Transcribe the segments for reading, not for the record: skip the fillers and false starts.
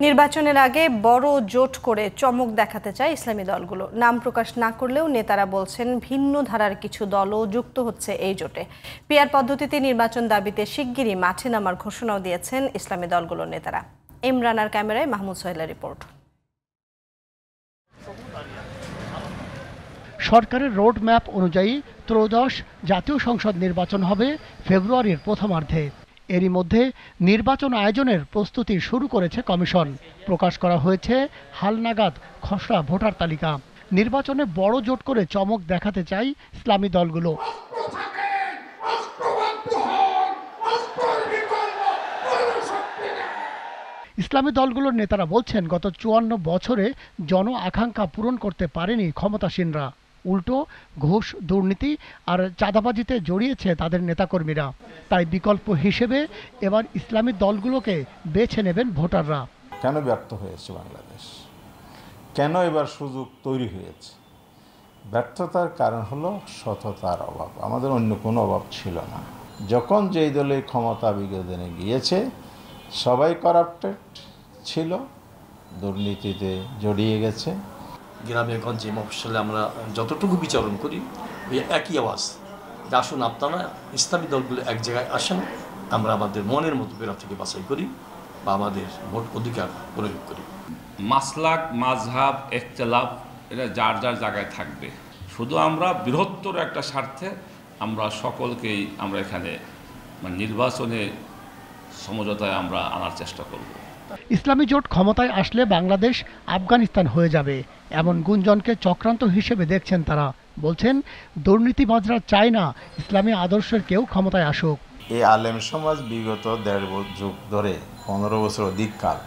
নির্বাচনের আগে বড় জোট করে চমক দেখাতে চায় ইসলামী দলগুলো। নাম প্রকাশ না করলেও নেতারা বলছেন ভিন্ন ধারার কিছু দলও যুক্ত হচ্ছে এই জোটে। পিআর পদ্ধতিতে নির্বাচন দাবিতে শিগগিরই মাঠে নামার ঘোষণাও দিয়েছেন ইসলামী দলগুলোর নেতারা। ইমরানার ক্যামেরায় মাহমুদ সোহেলের রিপোর্ট। সরকারের রোড ম্যাপ অনুযায়ী ত্রয়োদশ জাতীয় সংসদ নির্বাচন হবে ফেব্রুয়ারির প্রথমার্ধে। এরই মধ্যে নির্বাচন আয়োজনের প্রস্তুতি শুরু করেছে কমিশন। প্রকাশ করা হয়েছে হালনাগাদ খসড়া ভোটার তালিকা। নির্বাচনে বড় জোট করে চমক দেখাতে চাই ইসলামী দলগুলো। ইসলামী দলগুলোর নেতারা বলছেন, গত ৫৪ বছরে জন আকাঙ্ক্ষা পূরণ করতে পারেনি ক্ষমতাসীনরা। উল্টো ঘুষ, দুর্নীতি আর চাঁদাবাজিতে জড়িয়েছে তাদের নেতাকর্মীরা। তাই বিকল্প হিসেবে এবার ইসলামী দলগুলোকে বেছে নেবেন ভোটাররা। কেন ব্যর্থ হয়েছে বাংলাদেশ? কেন এবার সুযোগ তৈরি হয়েছে? ব্যর্থতার কারণ হলো সততার অভাব। আমাদের অন্য কোনো অভাব ছিল না। যখন যেই দলে ক্ষমতা বিগতদিনে গিয়েছে সবাই কারাপ্টেড ছিল, দুর্নীতিতে জড়িয়ে গেছে। গ্রামে গঞ্জে মফস্বলে আমরা যতটুকু বিচরণ করি ওই একই আওয়াজ, যে আসুন আপনারা ইসলামী দলগুলো এক জায়গায় আসেন, আমরা আমাদের মনের মতো প্রার্থীকে বাছাই করি বা আমাদের ভোট অধিকার প্রয়োগ করি। মাসলাক, মাযহাব, ইখতিলাফ এটা যার যার জায়গায় থাকবে। শুধু আমরা বৃহত্তর একটা স্বার্থে আমরা সকলকেই আমরা এখানে নির্বাচনে সমঝোতায় আমরা আনার চেষ্টা করব। ইসলামী জোট ক্ষমতায় আসলে বাংলাদেশ আফগানিস্তান হয়ে যাবে এমন গুঞ্জনকে চক্রান্ত হিসেবে দেখছেন তারা। বলছেন, দুর্নীতিবাজরা চায় না ইসলামী আদর্শের কেউ ক্ষমতায় আসুক। এই আলেম সমাজ বিগত ১.৫ যুগ ধরে ১৫ বছর অধিক কাল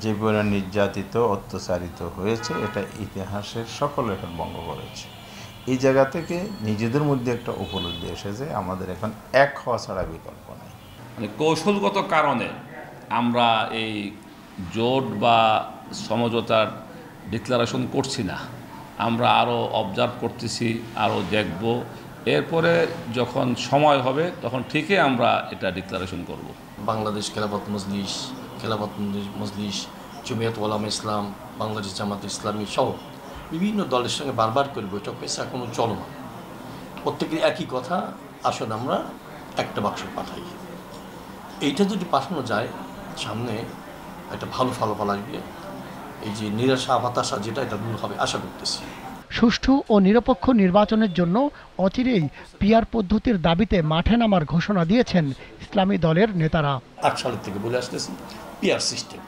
যে পরিমাণ নির্যাতিত, অত্যাচারিত হয়েছে এটা ইতিহাসের সকল রেকর্ড ভঙ্গ করেছে। এই জায়গা থেকে নিজেদের মধ্যে একটা উপলব্ধি এসেছে, আমাদের এখন এক হওয়া ছাড়া বিকল্প নেই। কৌশলগত কারণে আমরা এই জোট বা সমঝোতার ডিক্লারেশন করছি না, আমরা আরও অবজার্ভ করতেছি, আরও দেখব। এরপরে যখন সময় হবে তখন ঠিকই আমরা এটা ডিক্লারেশন করব। বাংলাদেশ খেলাফত মজলিস, জমিয়ত ওলামা ইসলাম, বাংলাদেশ জামাত ইসলামী সহ বিভিন্ন দলের সঙ্গে বারবার করে বৈঠক হয়েছে, এখনও চলমান। প্রত্যেকের একই কথা, আসলে আমরা একটা বাক্স পাঠাই। এইটা যদি পাঠানো যায় সামনে একটা ভালো ফলাফল আসবে। এই যে নিরাশা, হতাশা যেটা, এটা দূর হবে আশা করতেছি। সুষ্ঠু ও নিরপেক্ষ নির্বাচনের জন্য অচিরেই পিআর পদ্ধতির দাবিতে মাঠে নামার ঘোষণা দিয়েছেন ইসলামী দলের নেতারা। ৮ সালের থেকে বলে আসতেছি PR system.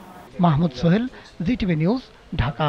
Mahmud Sohel, GTV news, Dhaka.